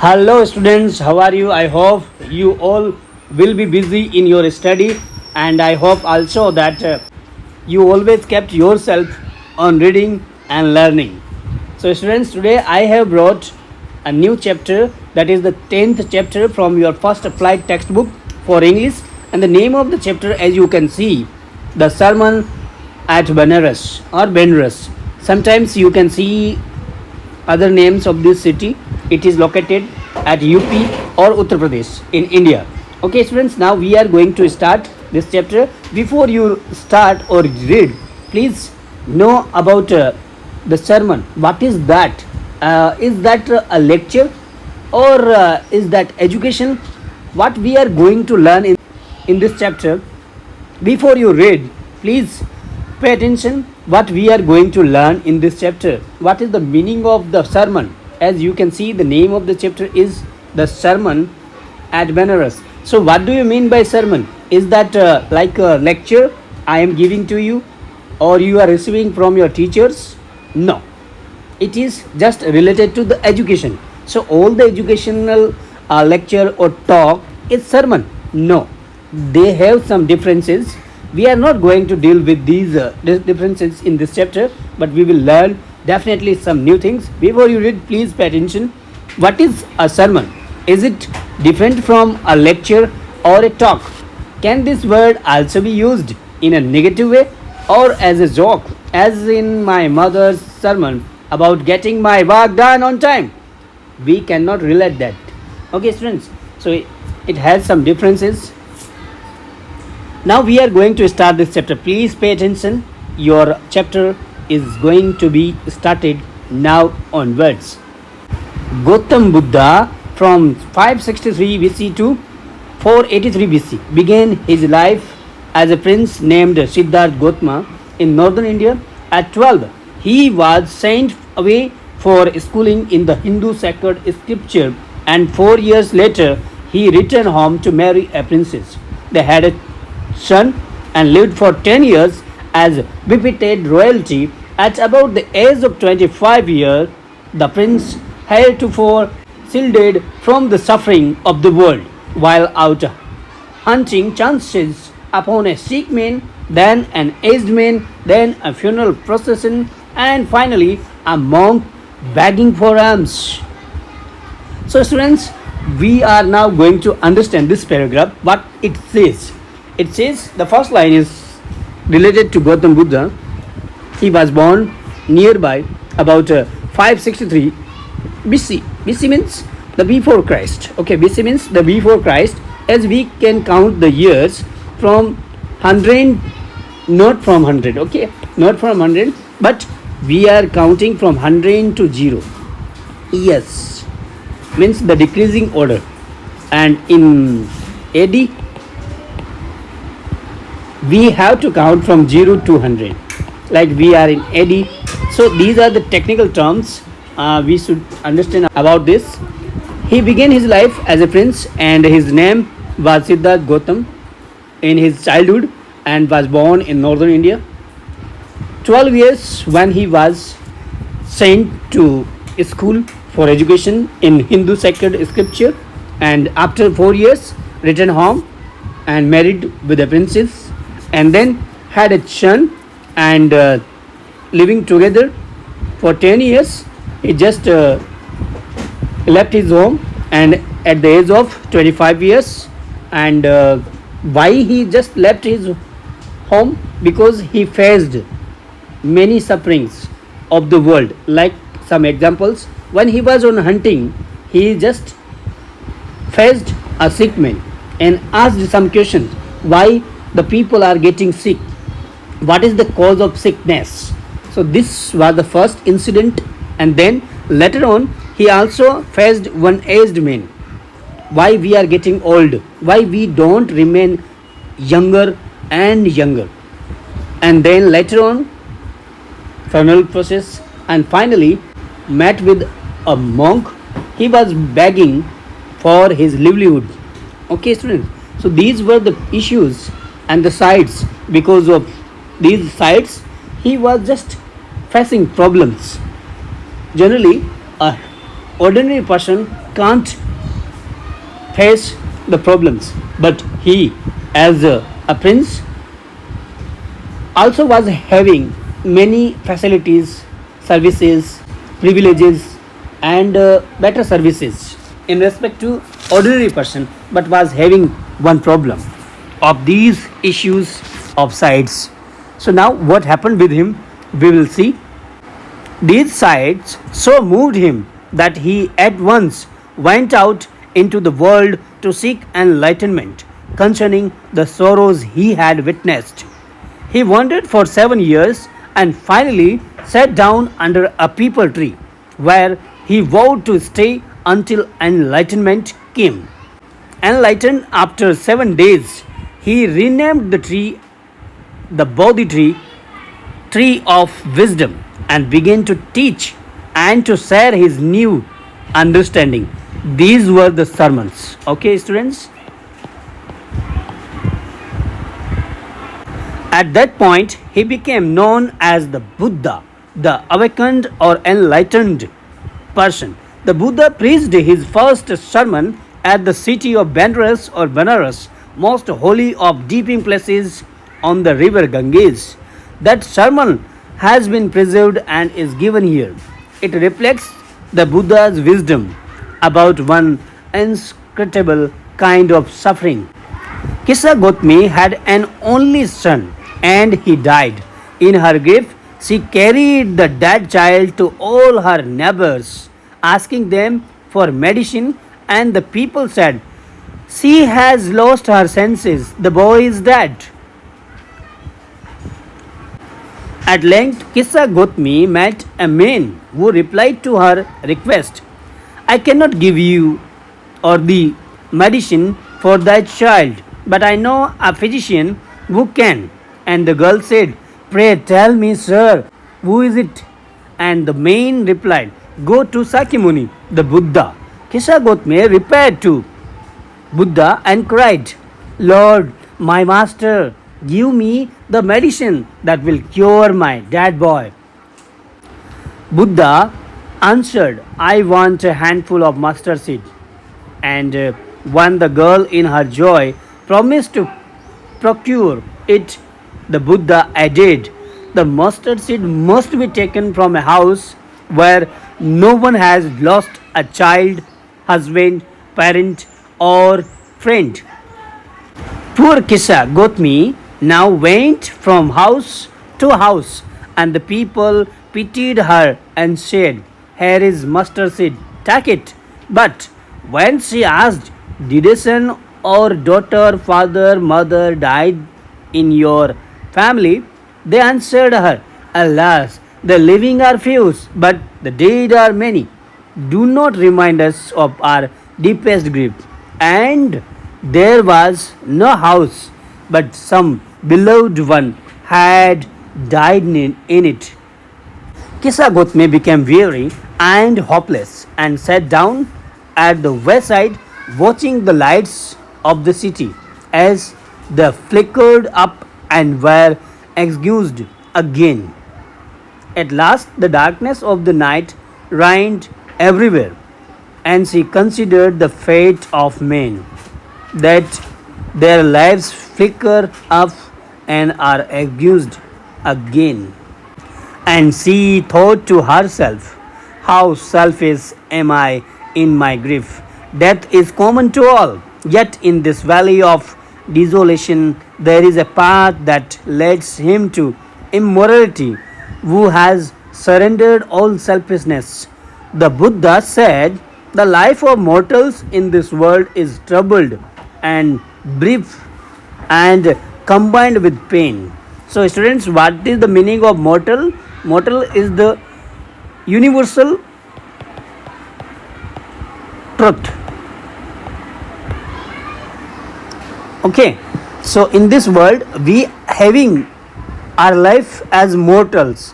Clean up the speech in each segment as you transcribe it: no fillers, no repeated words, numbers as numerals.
Hello, students. How are you? I hope you all will be busy in your study, and I hope also that you always kept yourself on reading and learning. So, students, today I have brought a new chapter, that is the 10th chapter from your first applied textbook for English. And the name of the chapter, as you can see, the Sermon at Beneras or Beneras. Sometimes you can see other names of this city. It is located at UP or Uttar Pradesh in India. Okay, students, now we are going to start this chapter. Before you start or read, please know about the sermon. What is that? Is that a lecture or is that education? What we are going to learn in this chapter. Before you read, please pay attention what we are going to learn in this chapter. What is the meaning of the sermon? As you can see, the name of the chapter is the Sermon at Beneras. So what do you mean by sermon? Is that like a lecture I am giving to you or you are receiving from your teachers? No, it is just related to the education. So all the educational lecture or talk is sermon? No, they have some differences. We are not going to deal with these differences in this chapter, but we will learn definitely some new things. Before you read, please pay attention. What is a sermon? Is it different from a lecture or a talk? Can this word also be used in a negative way or as a joke, as in my mother's sermon about getting my work done on time? We cannot relate that. Okay, students, so it has some differences. Now we are going to start this chapter. Please pay attention. Your chapter is going to be started now onwards. Gautam Buddha from 563 BC to 483 BC began his life as a prince named Siddharth Gautama in northern India. At 12, he was sent away for schooling in the Hindu sacred scripture, and 4 years later he returned home to marry a princess. They had a son and lived for 10 years as befitted royalty. At about the age of 25 years, the prince heretofore shielded from the suffering of the world while out hunting chances upon a sick man, then an aged man, then a funeral procession, and finally a monk begging for alms. So, students, we are now going to understand this paragraph, what it says. It says the first line is related to Gautam Buddha. He was born nearby about 563 BC. BC means the before Christ. Okay, BC means the before Christ, as we can count the years from 100, not from 100. Okay, not from 100, but we are counting from 100 to 0. Yes, means the decreasing order. And in AD, we have to count from 0 to 100, like we are in AD. So these are the technical terms we should understand about this. He began his life as a prince and his name was Siddharth Gautam in his childhood and was born in northern India. 12 years when he was sent to school for education in Hindu sacred scripture, and after 4 years returned home and married with a princess, and then had a son and living together for 10 years. He just left his home and at the age of 25 years. And why he just left his home? Because he faced many sufferings of the world. Like some examples, when he was on hunting, he just faced a sick man and asked some questions. Why the people are getting sick? What is the cause of sickness? So this was the first incident. And then later on he also faced one aged man. Why we are getting old? Why we don't remain younger and younger? And then later on funeral process, and finally met with a monk. He was begging for his livelihood. Okay, students, so these were the issues and the sides. Because of these sides, he was just facing problems. Generally, a ordinary person can't face the problems, but he, as a prince, also was having many facilities, services, privileges, and better services in respect to ordinary person, but was having one problem of these issues of sides. So now what happened with him, we will see. These sights so moved him that he at once went out into the world to seek enlightenment concerning the sorrows he had witnessed. He wandered for 7 years and finally sat down under a peepal tree, where he vowed to stay until enlightenment came. Enlightened after 7 days, he renamed the tree the Bodhi tree, tree of wisdom, and began to teach and to share his new understanding. These were the sermons. Okay, students? At that point, he became known as the Buddha, the awakened or enlightened person. The Buddha preached his first sermon at the city of Beneras or Benares, most holy of deeping places on the river Ganges. That sermon has been preserved and is given here. It reflects the Buddha's wisdom about one inscrutable kind of suffering. Kissa Gotmi had an only son and he died. In her grief, she carried the dead child to all her neighbors, asking them for medicine, and the people said, "She has lost her senses, the boy is dead." At length, Kissa Gotmi met a man who replied to her request, "I cannot give you or the medicine for that child, but I know a physician who can." And the girl said, "Pray tell me, sir, who is it?" And the man replied, "Go to Sakyamuni, the Buddha." Kissa Gotmi repaired to Buddha and cried, "Lord, my master, give me the medicine that will cure my dead boy." Buddha answered, "I want a handful of mustard seed." And when the girl in her joy promised to procure it, the Buddha added, "The mustard seed must be taken from a house where no one has lost a child, husband, parent, or friend." Poor Kissa Gotmi now went from house to house, and the people pitied her and said, "Here is mustard seed, take it." But when she asked, "Did a son or daughter, father, mother died in your family?" they answered her, "Alas, the living are few, but the dead are many. Do not remind us of our deepest grief." And there was no house, but some beloved one had died in it. Kissa Gotmi became weary and hopeless and sat down at the wayside watching the lights of the city as they flickered up and were extinguished again. At last, the darkness of the night reigned everywhere, and she considered the fate of men, that their lives flicker up and are extinguished again. And she thought to herself, "How selfish am I in my grief! Death is common to all, yet in this valley of desolation there is a path that leads him to immortality, who has surrendered all selfishness." The Buddha said, "The life of mortals in this world is troubled and brief and combined with pain." So, students, what is the meaning of mortal? Mortal is the universal truth. Okay, so in this world we having our life as mortals,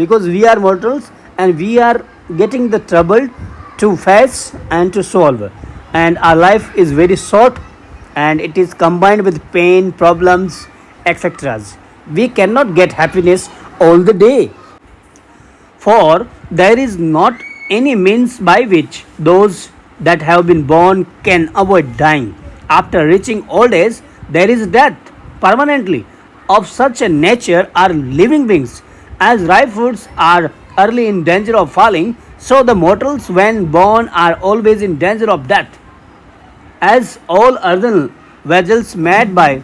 because we are mortals and we are getting the trouble to face and to solve, and our life is very short and it is combined with pain, problems, etc. We cannot get happiness all the day, for there is not any means by which those that have been born can avoid dying. After reaching old age, there is death permanently. Of such a nature are living beings. As ripe fruits are early in danger of falling, so the mortals, when born, are always in danger of death. As all earthen vessels made by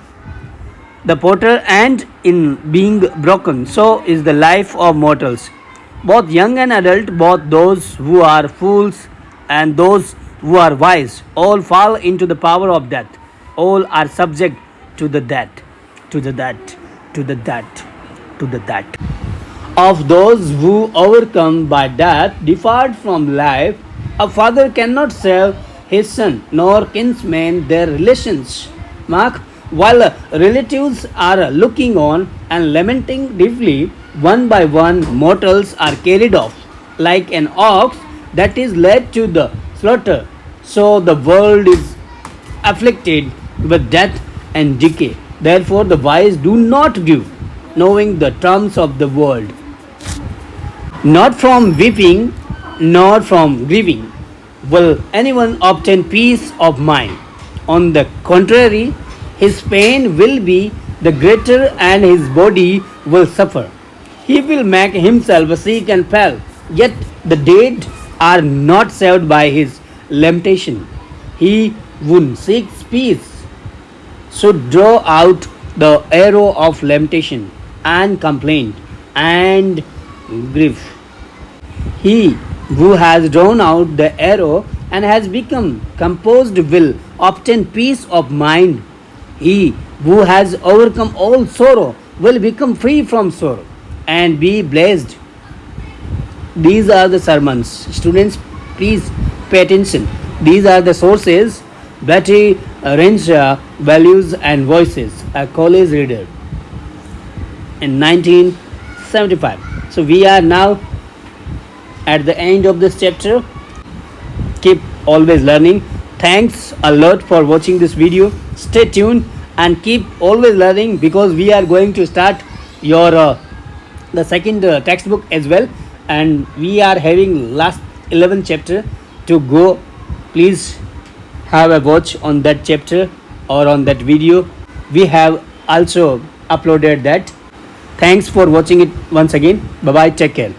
the potter and in being broken, so is the life of mortals. Both young and adult, both those who are fools and those who are wise, all fall into the power of death. All are subject to the death, to the death, to the death, to the death. Of those who overcome by death depart from life, a father cannot save his son, nor kinsmen their relations. Mark, while relatives are looking on and lamenting deeply, one by one mortals are carried off, like an ox that is led to the slaughter. So the world is afflicted with death and decay. Therefore, the wise do not give, knowing the terms of the world, not from weeping nor from grieving will anyone obtain peace of mind. On the contrary, his pain will be the greater and his body will suffer. He will make himself sick and pale, yet the dead are not saved by his lamentation. He who seeks peace should draw out the arrow of lamentation and complaint and grief. He who has drawn out the arrow and has become composed will obtain peace of mind. He who has overcome all sorrow will become free from sorrow and be blessed. These are the sermons. Students, please pay attention. These are the sources. Betty Renshaw, Values and Voices, a college reader in 1975. So we are now at the end of this chapter. Keep always learning. Thanks a lot for watching this video. Stay tuned and keep always learning, because we are going to start your the second textbook as well, and we are having last 11 chapter to go. Please have a watch on that chapter or on that video. We have also uploaded that. Thanks for watching it once again. Bye bye, take care.